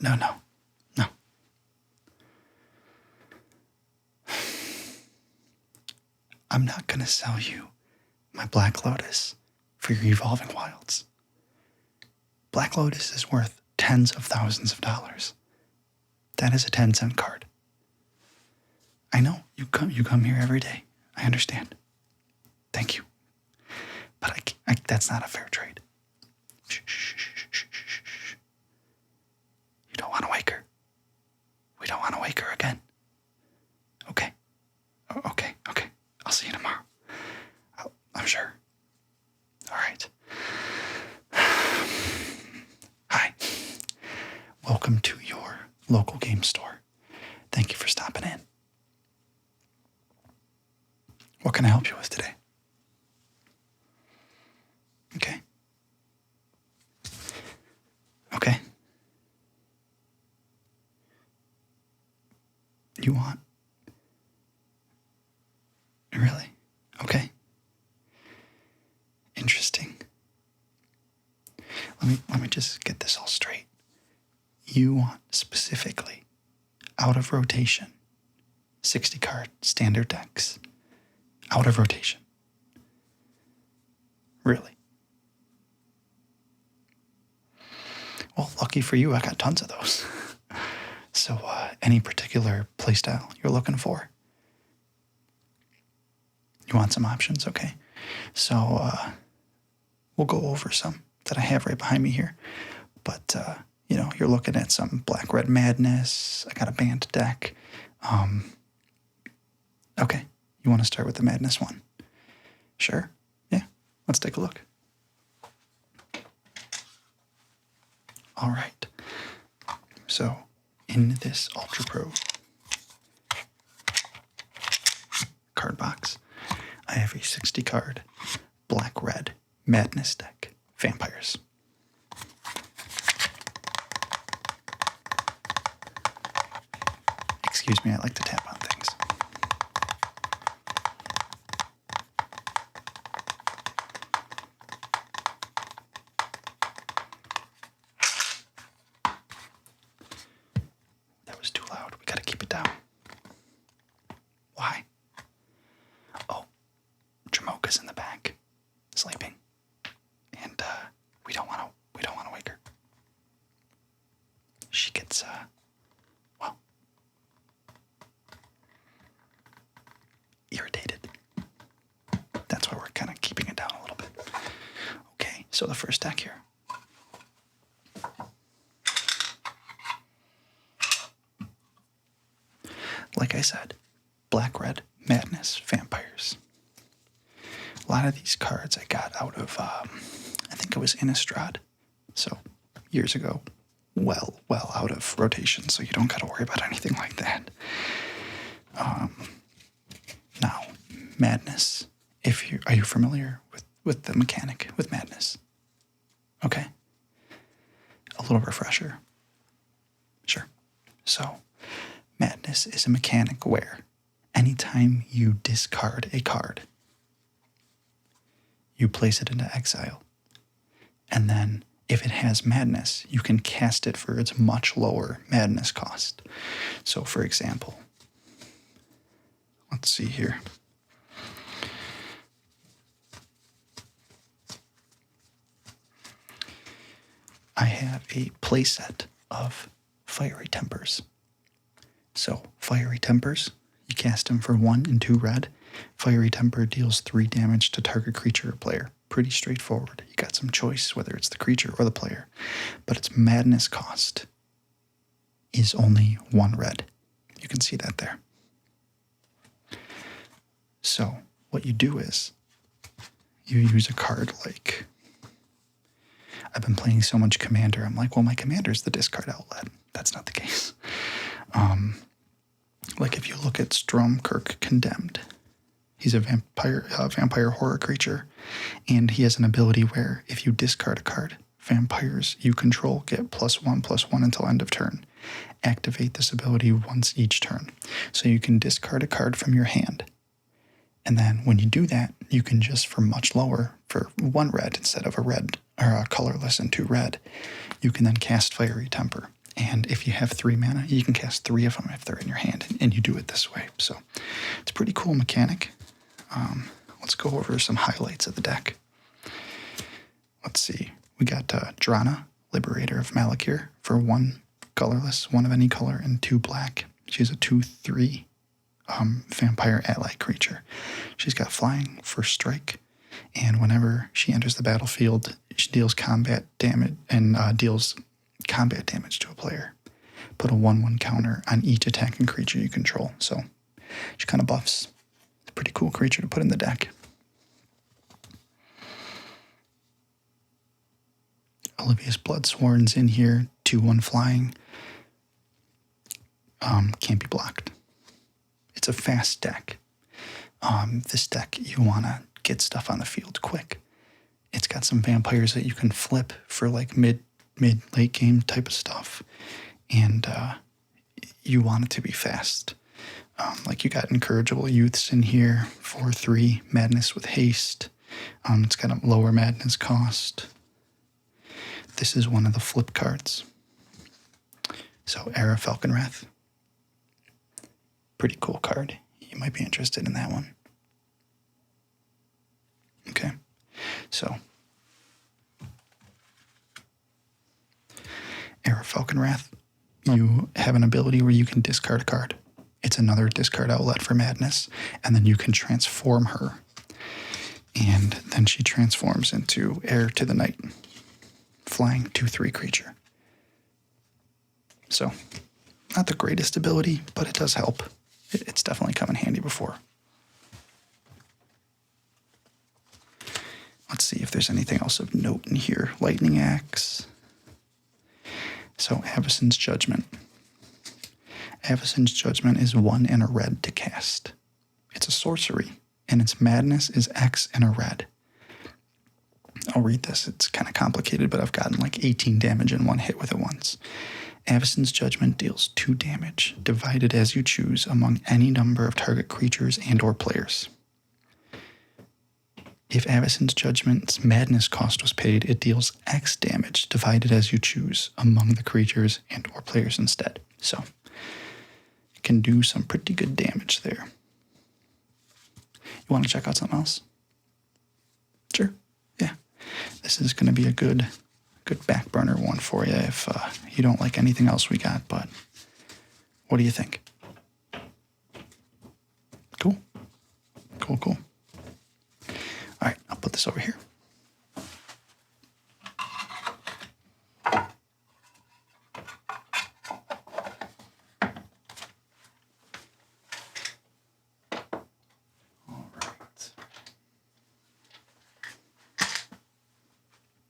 No, no, no. I'm not going to sell you my Black Lotus for your Evolving Wilds. Black Lotus is worth tens of thousands of dollars. That is a 10-cent card. I know, you come here every day. I understand. Thank you. But that's not a fair trade. Shh, shh, shh, shh, shh, shh. You don't want to wake her. We don't want to wake her again. Okay. Okay. I'll see you tomorrow. I'm sure. All right. Hi. Welcome to your local game store. Thank you for stopping in. What can I help you with today? Okay. Okay. You want? Really? Okay. Interesting. Let me just get this all straight. You want specifically out of rotation 60 card standard decks. Out of rotation. Really? Well, lucky for you, I got tons of those. So, any particular playstyle you're looking for? You want some options? Okay. So, we'll go over some that I have right behind me here. But, you're looking at some Black-Red Madness. I got a Bant deck. Okay. You want to start with the Madness one? Sure. Yeah. Let's take a look. All right. So, in this Ultra Pro card box, I have a 60-card Black-Red Madness deck. Vampires. Excuse me, I like to tap on things. That was too loud. We gotta keep it down. Why? Oh, Dromoka's in the back, sleeping, and we don't want to wake her. She gets irritated. That's why we're kind of keeping it down a little bit. Okay, so the first deck here. Like I said, Black-Red Madness Vampires. A lot of these cards I got out of, I think it was Innistrad. So, years ago. Well out of rotation, so you don't got to worry about anything like that. Now, Madness. Are you familiar with the mechanic with Madness? Okay. A little refresher. Sure. So, Madness is a mechanic where anytime you discard a card, you place it into exile. And then, if it has Madness, you can cast it for its much lower Madness cost. So, for example, let's see here. I have a playset of Fiery Tempers. So, Fiery Tempers, you cast them for 1 and 2 red. Fiery Temper deals 3 damage to target creature or player. Pretty straightforward. You got some choice, whether it's the creature or the player. But its Madness cost is only 1 red. You can see that there. So, what you do is, you use a card like, I've been playing so much Commander, I'm like, well, my Commander's the discard outlet. That's not the case. Like if you look at Stromkirk Condemned, he's a vampire horror creature, and he has an ability where if you discard a card, vampires you control get +1/+1 until end of turn. Activate this ability once each turn. So you can discard a card from your hand. And then when you do that, you can just, for much lower, for 1 red instead of a red, or a colorless and 2 red, you can then cast Fiery Temper. And if you have 3 mana, you can cast 3 of them if they're in your hand, and you do it this way. So it's a pretty cool mechanic. Let's go over some highlights of the deck. Let's see. We got Drana, Liberator of Malakir, for 1 colorless, 1 of any color, and 2 black. She's a 2/3 vampire ally creature. She's got flying, first strike, and whenever she enters the battlefield, she deals combat damage to a player. Put a 1/1 counter on each attacking creature you control. So she kind of buffs. It's a pretty cool creature to put in the deck. Olivia's Bloodsworn's in here, 2/1 flying. Can't be blocked. It's a fast deck. This deck, you want to get stuff on the field quick. It's got some vampires that you can flip for like mid-late game type of stuff. And you want it to be fast. Like you got Incorrigible Youths in here, 4/3, Madness with Haste. It's got a lower Madness cost. This is one of the flip cards. So Era Falconwrath. Pretty cool card. You might be interested in that one. Okay. So Era Falconwrath. You have an ability where you can discard a card. It's another discard outlet for Madness, and then you can transform her. And then she transforms into Heir to the Night. Flying 2/3 creature. So, not the greatest ability, but it does help. It's definitely come in handy before. Let's see if there's anything else of note in here. Lightning Axe. So, Avacyn's Judgment. Avacyn's Judgment is 1 and a red to cast. It's a sorcery, and its madness is X and a red. I'll read this. It's kind of complicated, but I've gotten like 18 damage in 1 hit with it once. Avacyn's Judgment deals 2 damage, divided as you choose among any number of target creatures and or players. If Avacyn's Judgment's madness cost was paid, it deals X damage, divided as you choose among the creatures and or players instead. So, it can do some pretty good damage there. You want to check out something else? Sure. Yeah. This is going to be a good back burner one for you if you don't like anything else we got, but what do you think? Cool. Cool. All right, I'll put this over here. All right.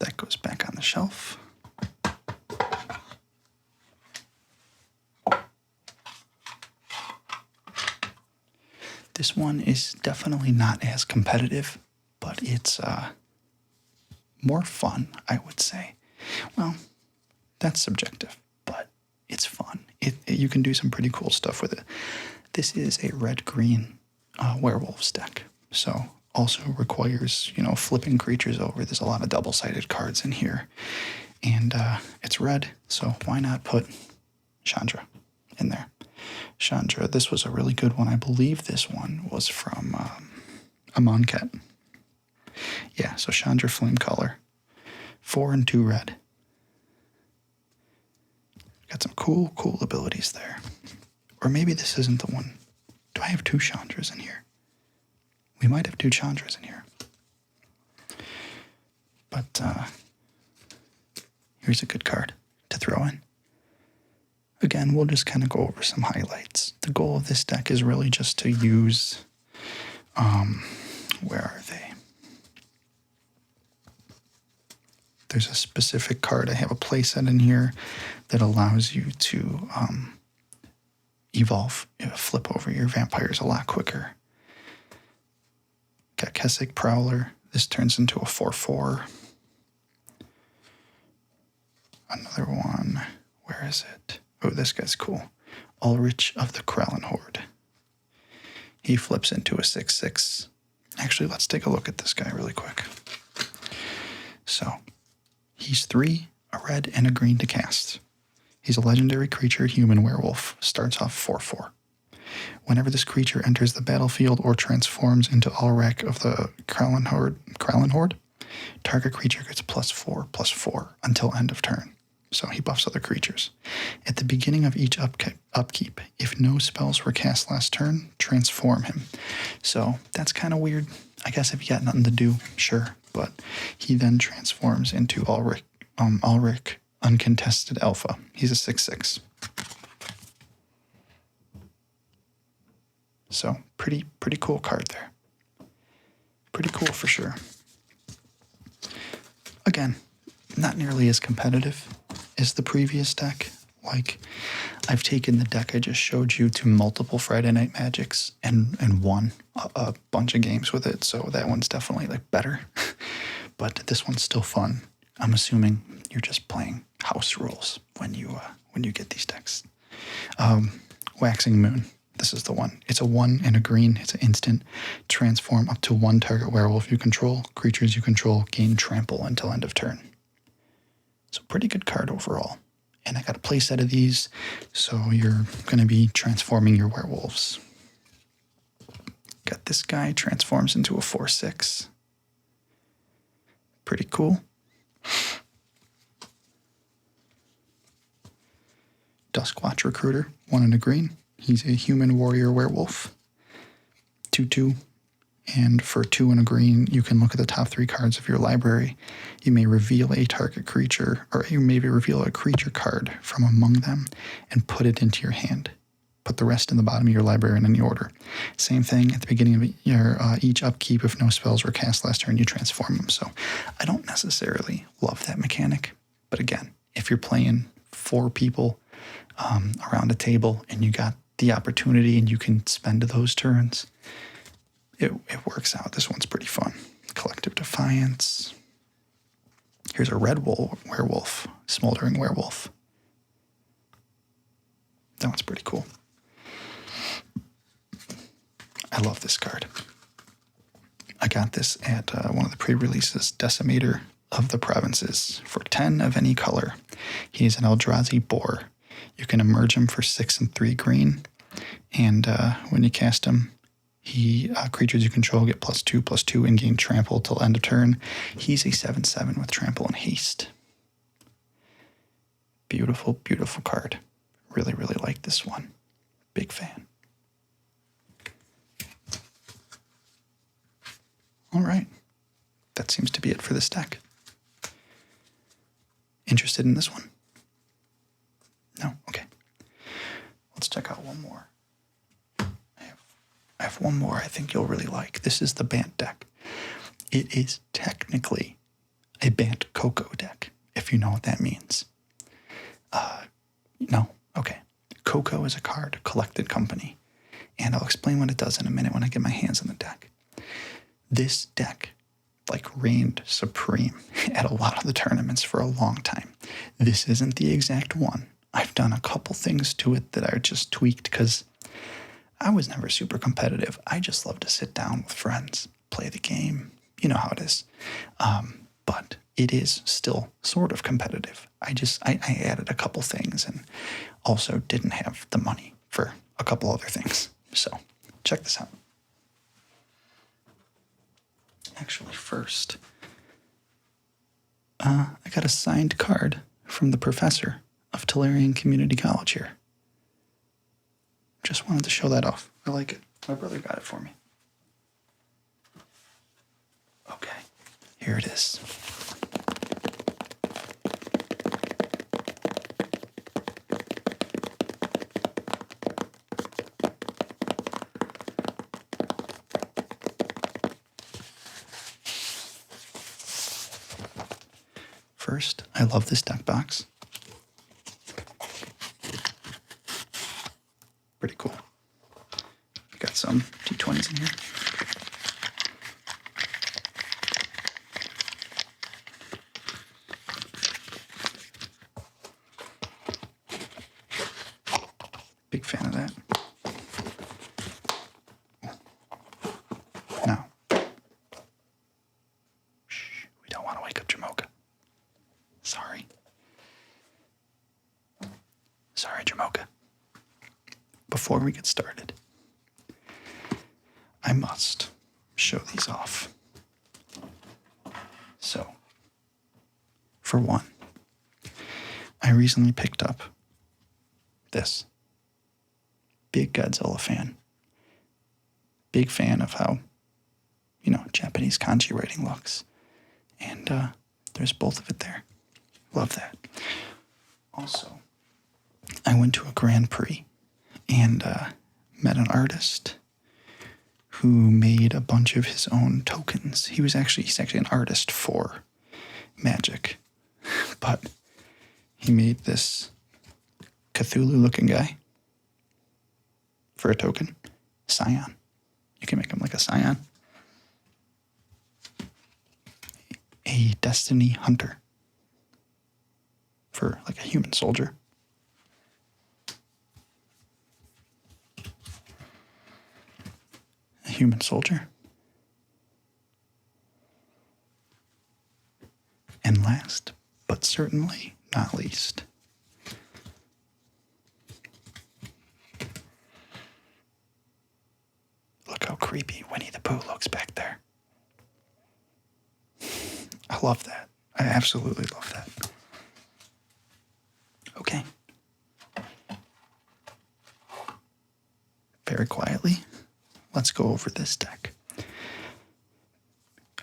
That goes back on the shelf. This one is definitely not as competitive, but it's more fun, I would say. Well, that's subjective, but it's fun. You can do some pretty cool stuff with it. This is a red-green werewolves deck, so also requires, flipping creatures over. There's a lot of double-sided cards in here, and it's red, so why not put Chandra in there? Chandra, this was a really good one. I believe this one was from Amonkhet. Yeah, so Chandra Flamecaller. 4 and 2 red. Got some cool abilities there. Or maybe this isn't the one. Do I have 2 Chandras in here? We might have 2 Chandras in here. But here's a good card to throw in. Again, we'll just kind of go over some highlights. The goal of this deck is really just to use, where are they? There's a specific card. I have a playset in here that allows you to evolve, flip over your vampires a lot quicker. Got Kessig Prowler. This turns into a 4/4. Another one. Where is it? Oh, this guy's cool. Ulrich of the Krallen Horde. He flips into a 6/6. Actually, let's take a look at this guy really quick. So, he's 3, a red, and a green to cast. He's a legendary creature, human werewolf. Starts off 4/4. Whenever this creature enters the battlefield or transforms into Ulrich of the Krallen Horde, target creature gets +4/+4 until end of turn. So he buffs other creatures. At the beginning of each upkeep, if no spells were cast last turn, transform him. So that's kind of weird. I guess if you got nothing to do, sure. But he then transforms into Ulrich Uncontested Alpha. He's a 6/6. So pretty cool card there. Pretty cool for sure. Again, not nearly as competitive as the previous deck. Like, I've taken the deck I just showed you to multiple Friday Night Magics and won a bunch of games with it, so that one's definitely like better. But this one's still fun. I'm assuming you're just playing house rules when you get these decks. Waxing Moon. This is the one. It's a 1 and a green. It's an instant. Transform up to 1 target werewolf you control. Creatures you control gain trample until end of turn. So pretty good card overall. And I got a play set of these, so you're going to be transforming your werewolves. Got this guy, transforms into a 4/6. Pretty cool. Duskwatch Recruiter, 1 and a green. He's a human warrior werewolf. 2/2. And for 2 and a green, you can look at the top 3 cards of your library. You may reveal a target creature, or you may reveal a creature card from among them and put it into your hand. Put the rest in the bottom of your library in any order. Same thing at the beginning of your each upkeep. If no spells were cast last turn, you transform them. So I don't necessarily love that mechanic. But again, if you're playing 4 people around a table and you got the opportunity and you can spend those turns, it works out. This one's pretty fun. Collective Defiance. Here's a red werewolf, Smoldering Werewolf. That one's pretty cool. I love this card. I got this at one of the pre-releases, Decimator of the Provinces, for 10 of any color. He's an Eldrazi boar. You can emerge him for 6 and 3 green, and when you cast him, creatures you control get +2/+2 and gain trample till end of turn. He's a 7/7 with trample and haste. Beautiful, beautiful card. Really, really like this one. Big fan. All right. That seems to be it for this deck. Interested in this one? No? Okay. Let's check out one more. I have one more I think you'll really like. This is the Bant deck. It is technically a Bant Coco deck, if you know what that means. No? Okay. Coco is a card, collected company, and I'll explain what it does in a minute when I get my hands on the deck. This deck, reigned supreme at a lot of the tournaments for a long time. This isn't the exact one. I've done a couple things to it that I just tweaked because I was never super competitive. I just love to sit down with friends, play the game. You know how it is. But it is still sort of competitive. I added a couple things and also didn't have the money for a couple other things. So check this out. Actually, first, I got a signed card from the professor of Tolarian Community College here. Just wanted to show that off. I like it. My brother got it for me. Okay, here it is. First, I love this deck box. Pretty cool. Got some D20s in here. Big fan of that. Now, we don't want to wake up Dromoka. Sorry. Sorry, Dromoka. Before we get started, I must show these off. So, for one, I recently picked up this. Big Godzilla fan. Big fan of how, Japanese kanji writing looks. And there's both of it there. Love that. Also, I went to a Grand Prix and met an artist who made a bunch of his own tokens. He's actually an artist for Magic, but he made this Cthulhu-looking guy for a token, Scion. You can make him like a Scion. A Destiny Hunter for like a human soldier. A human soldier. And last, but certainly not least, look how creepy Winnie the Pooh looks back there. I love that. I absolutely love that. Okay. Very quietly, let's go over this deck.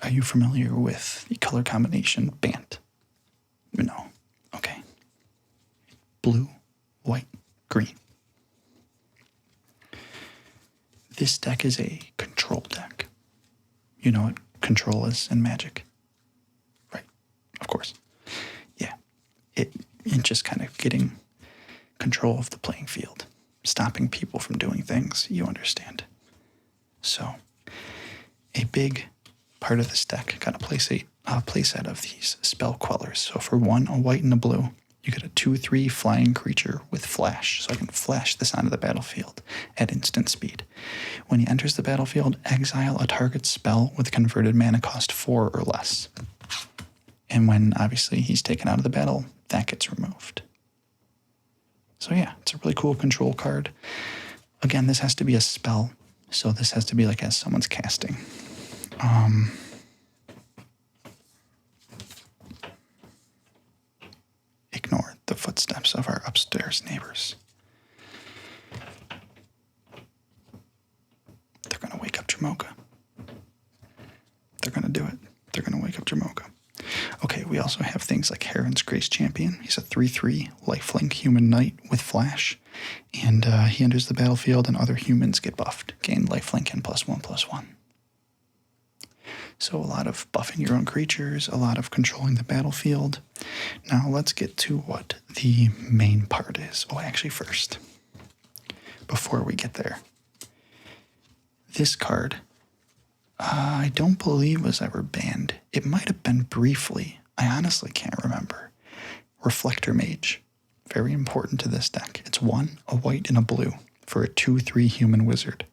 Are you familiar with the color combination Bant? No. Okay. Blue, white, green. This deck is a control deck. You know what control is in Magic? Right. Of course. Yeah. It's just kind of getting control of the playing field. Stopping people from doing things, you understand. So, a big part of this deck got a playset of these spell quellers. So for one, a white and a blue, you get a 2/3 flying creature with flash. So I can flash this onto the battlefield at instant speed. When he enters the battlefield, exile a target spell with converted mana cost 4 or less. And when, obviously, he's taken out of the battle, that gets removed. So yeah, it's a really cool control card. Again, this has to be a spell, so this has to be like as someone's casting. Ignore the footsteps of our upstairs neighbors. They're going to wake up Dromoka. They're going to do it. They're going to wake up Dromoka. Okay, we also have things like Heron's Grace Champion. He's a 3/3 lifelink human knight with flash. And he enters the battlefield and other humans get buffed. Gain lifelink and +1/+1. So a lot of buffing your own creatures, a lot of controlling the battlefield. Now let's get to what the main part is. Oh, actually first, before we get there, this card, I don't believe was ever banned. It might have been briefly. I honestly can't remember. Reflector Mage. Very important to this deck. It's 1, a white and a blue for a 2/3 human wizard.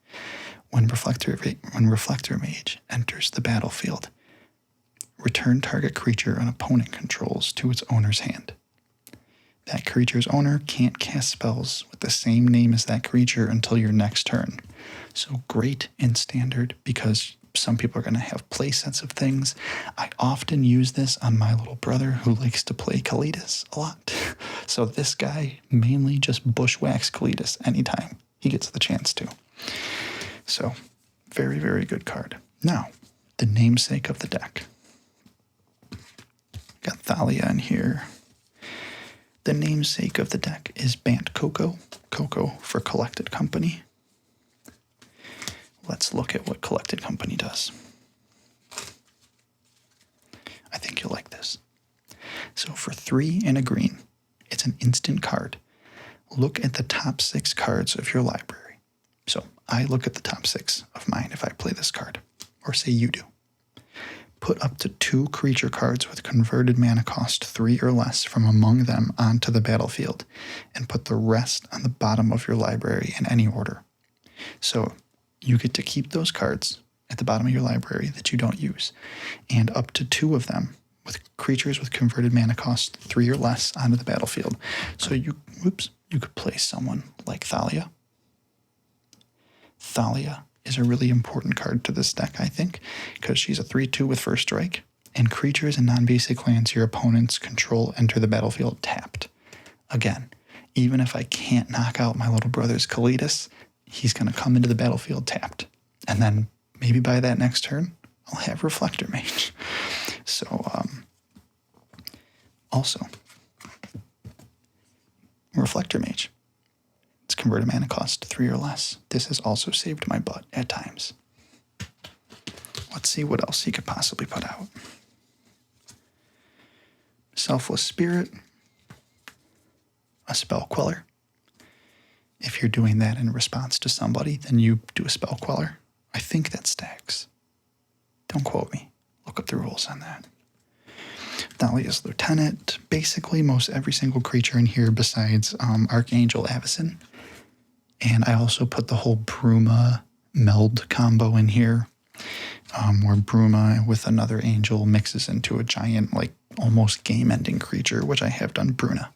When Reflector Mage enters the battlefield, return target creature an opponent controls to its owner's hand. That creature's owner can't cast spells with the same name as that creature until your next turn. So great in Standard because some people are going to have play sets of things. I often use this on my little brother who likes to play Kalitas a lot. So this guy mainly just bushwhacks Kalitas anytime he gets the chance to. So, very, very good card. Now, the namesake of the deck. Got Thalia in here. The namesake of the deck is Bant Coco. Coco for Collected Company. Let's look at what Collected Company does. I think you'll like this. So for 3 and a green, it's an instant card. Look at the top 6 cards of your library. So I look at the top 6 of mine if I play this card, or say you do. Put up to 2 creature cards with converted mana cost 3 or less from among them onto the battlefield, and put the rest on the bottom of your library in any order. So you get to keep those cards at the bottom of your library that you don't use, and up to 2 of them with creatures with converted mana cost 3 or less onto the battlefield. So you could play someone like Thalia. Thalia is a really important card to this deck, I think, because she's a 3/2 with first strike, and creatures and non-basic lands your opponents control enter the battlefield tapped. Again, even if I can't knock out my little brother's Kalidas, he's going to come into the battlefield tapped. And then maybe by that next turn, I'll have Reflector Mage. So, also, Reflector Mage. It's converted mana cost 3 or less. This has also saved my butt at times. Let's see what else he could possibly put out. Selfless Spirit. A Spell Queller. If you're doing that in response to somebody, then you do a Spell Queller. I think that stacks. Don't quote me. Look up the rules on that. Thalia's Lieutenant. Basically, most every single creature in here besides Archangel Avacyn. And I also put the whole Bruma meld combo in here, where Bruma with another angel mixes into a giant, like, almost game-ending creature, which I have done Bruna.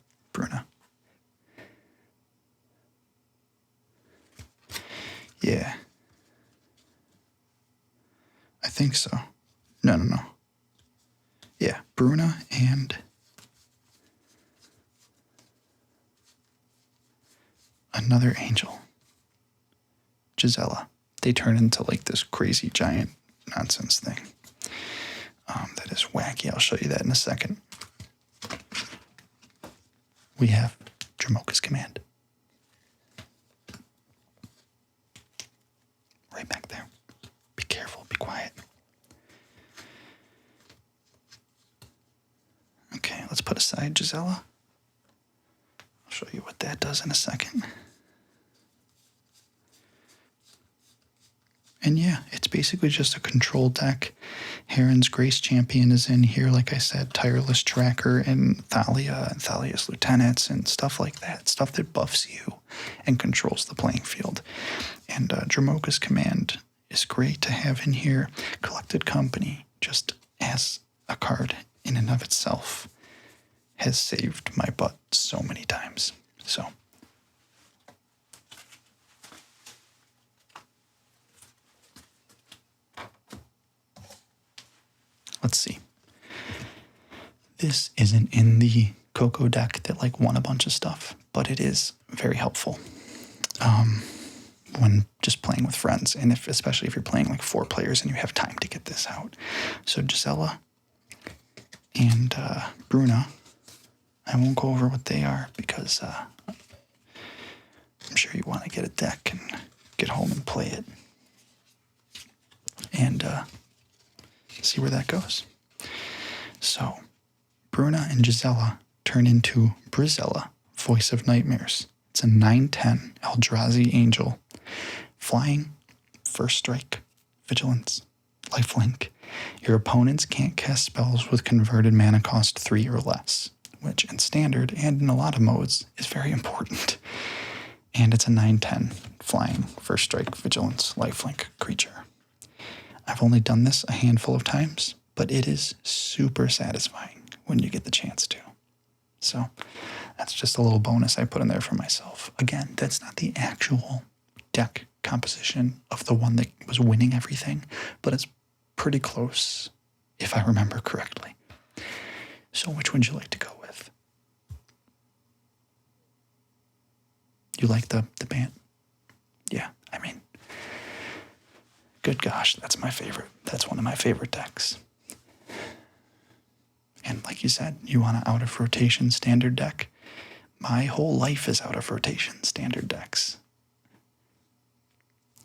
Yeah. I think so. No. Yeah, Bruna and another angel, Gisela. They turn into like this crazy giant nonsense thing. That is wacky. I'll show you that in a second. We have Dromoka's Command. Right back there. Be careful, be quiet. Okay, let's put aside Gisela. I'll show you what that does in a second. And yeah, it's basically just a control deck. Heron's Grace Champion is in here, like I said, Tireless Tracker and Thalia and Thalia's Lieutenants and stuff like that. Stuff that buffs you and controls the playing field. And Dromoka's Command is great to have in here. Collected Company, just as a card in and of itself, has saved my butt so many times. So, let's see. This isn't in the Coco deck that like won a bunch of stuff, but it is very helpful when just playing with friends, and especially if you're playing like 4 players and you have time to get this out. So Gisela and Bruna, I won't go over what they are because I'm sure you want to get a deck and get home and play it and see where that goes. So, Bruna and Gisela turn into Brizella, Voice of Nightmares. It's a 9/10 Eldrazi Angel. Flying, first strike, vigilance, lifelink. Your opponents can't cast spells with converted mana cost 3 or less, which in standard and in a lot of modes is very important. And it's a 9/10 flying, first strike, vigilance, lifelink creature. I've only done this a handful of times, but it is super satisfying when you get the chance to. So that's just a little bonus I put in there for myself. Again, that's not the actual deck composition of the one that was winning everything, but it's pretty close, if I remember correctly. So which would you like to go with? You like the Bant? Yeah, I mean, good gosh, that's my favorite. That's one of my favorite decks. And like you said, you want an out of rotation standard deck. My whole life is out of rotation standard decks.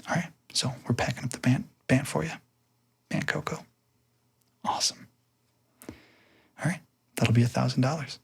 All right, so we're packing up the Bant for you. Bant Coco. Awesome. All right, that'll be $1,000.